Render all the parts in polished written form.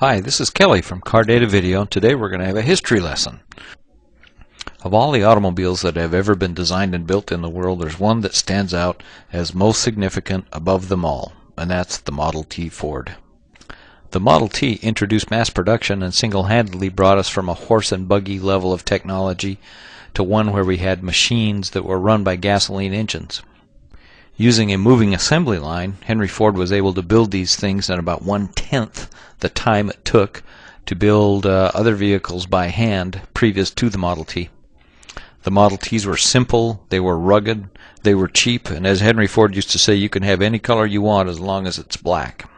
Hi, this is Kelly from Car Data Video. Today we're going to have a history lesson. Of all the automobiles that have ever been designed and built in the world, there's one that stands out as most significant above them all, and that's the Model T Ford. The Model T introduced mass production and single-handedly brought us from a horse and buggy level of technology to one where we had machines that were run by gasoline engines. Using a moving assembly line, Henry Ford was able to build these things in about 1/10 the time it took to build other vehicles by hand previous to the Model T. The Model Ts were simple, they were rugged, they were cheap, and as Henry Ford used to say, you can have any color you want as long as it's black.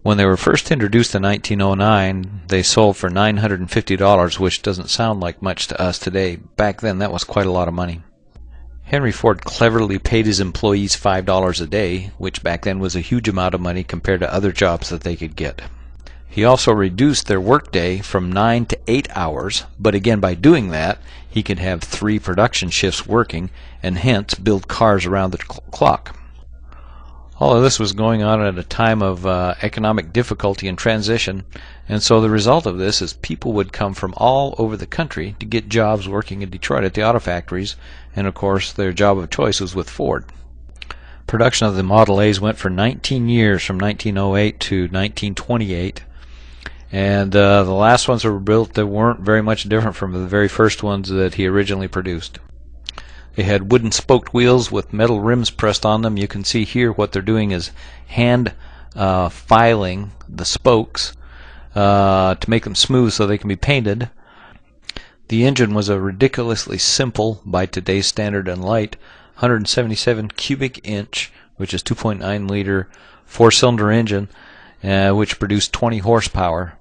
When they were first introduced in 1909, they sold for $950, which doesn't sound like much to us today. Back then, that was quite a lot of money. Henry Ford cleverly paid his employees $5 a day, which back then was a huge amount of money compared to other jobs that they could get. He also reduced their workday from 9 to 8 hours, but again by doing that, he could have 3 production shifts working and hence build cars around the clock. All of this was going on at a time of economic difficulty and transition, and so the result of this is people would come from all over the country to get jobs working in Detroit at the auto factories, and of course their job of choice was with Ford. Production of the Model A's went for 19 years, from 1908 to 1928, and the last ones that were built that weren't very much different from the very first ones that he originally produced. They had wooden spoked wheels with metal rims pressed on them. You can see here what they're doing is hand filing the spokes to make them smooth so they can be painted. The engine was a ridiculously simple, by today's standard, and light 177 cubic inch, which is 2.9 liter 4-cylinder engine, which produced 20 horsepower.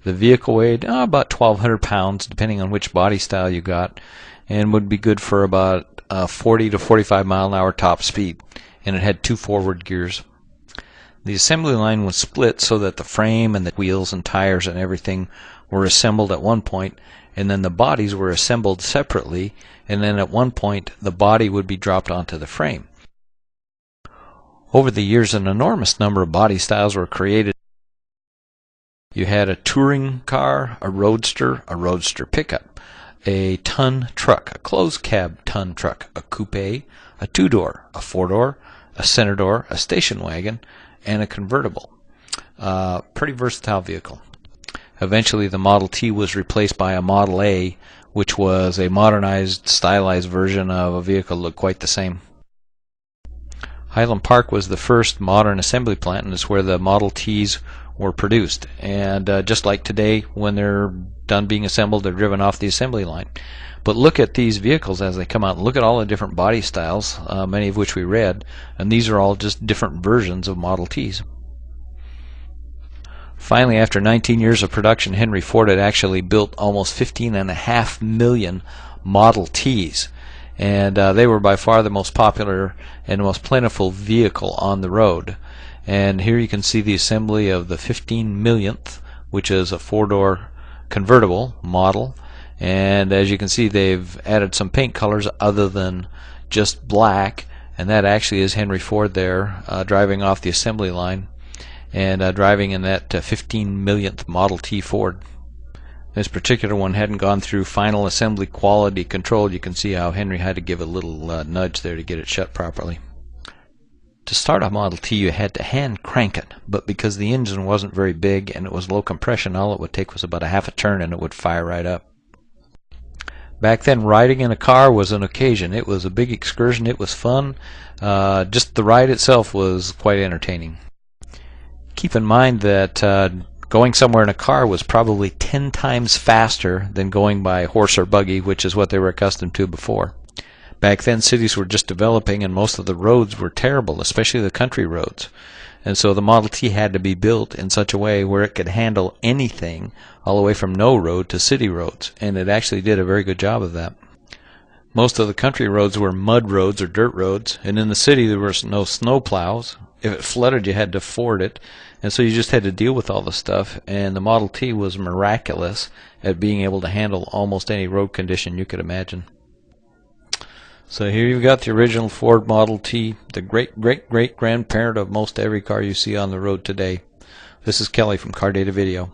The vehicle weighed about 1,200 pounds, depending on which body style you got, and would be good for about 40 to 45 mile an hour top speed, and it had 2 forward gears. The assembly line was split so that the frame and the wheels and tires and everything were assembled at one point, and then the bodies were assembled separately, and then at one point the body would be dropped onto the frame. Over the years, an enormous number of body styles were created. You had a touring car, a roadster pickup, a ton truck, a closed cab ton truck, a coupe, a 2-door, a 4-door, a center door, a station wagon, and a convertible. Pretty versatile vehicle. Eventually the Model T was replaced by a Model A, which was a modernized, stylized version of a vehicle that looked quite the same. Highland Park was the first modern assembly plant, and it's where the Model Ts were produced. And just like today, when they're done being assembled, they're driven off the assembly line. But look at these vehicles as they come out. Look at all the different body styles, many of which we read, and these are all just different versions of Model Ts. Finally, after 19 years of production, Henry Ford had actually built almost 15.5 million Model Ts, and they were by far the most popular and most plentiful vehicle on the road. And here you can see the assembly of the 15 millionth, which is a 4-door convertible model, and as you can see, they've added some paint colors other than just black, and that actually is Henry Ford there driving off the assembly line and driving in that 15 millionth Model T Ford. This particular one hadn't gone through final assembly quality control. You can see how Henry had to give a little nudge there to get it shut properly. To start a Model T, you had to hand crank it, but because the engine wasn't very big and it was low compression, all it would take was about a half a turn and it would fire right up. Back then, riding in a car was an occasion. It was a big excursion. It was fun. Just the ride itself was quite entertaining. Keep in mind that going somewhere in a car was probably 10 times faster than going by horse or buggy, which is what they were accustomed to before. Back then, cities were just developing, and most of the roads were terrible, especially the country roads. And so the Model T had to be built in such a way where it could handle anything, all the way from no road to city roads, and it actually did a very good job of that. Most of the country roads were mud roads or dirt roads, and in the city there was no snow plows. If it flooded, you had to ford it, and so you just had to deal with all the stuff, and the Model T was miraculous at being able to handle almost any road condition you could imagine. So here you've got the original Ford Model T, the great-great-great-grandparent of most every car you see on the road today. This is Kelly from Car Data Video.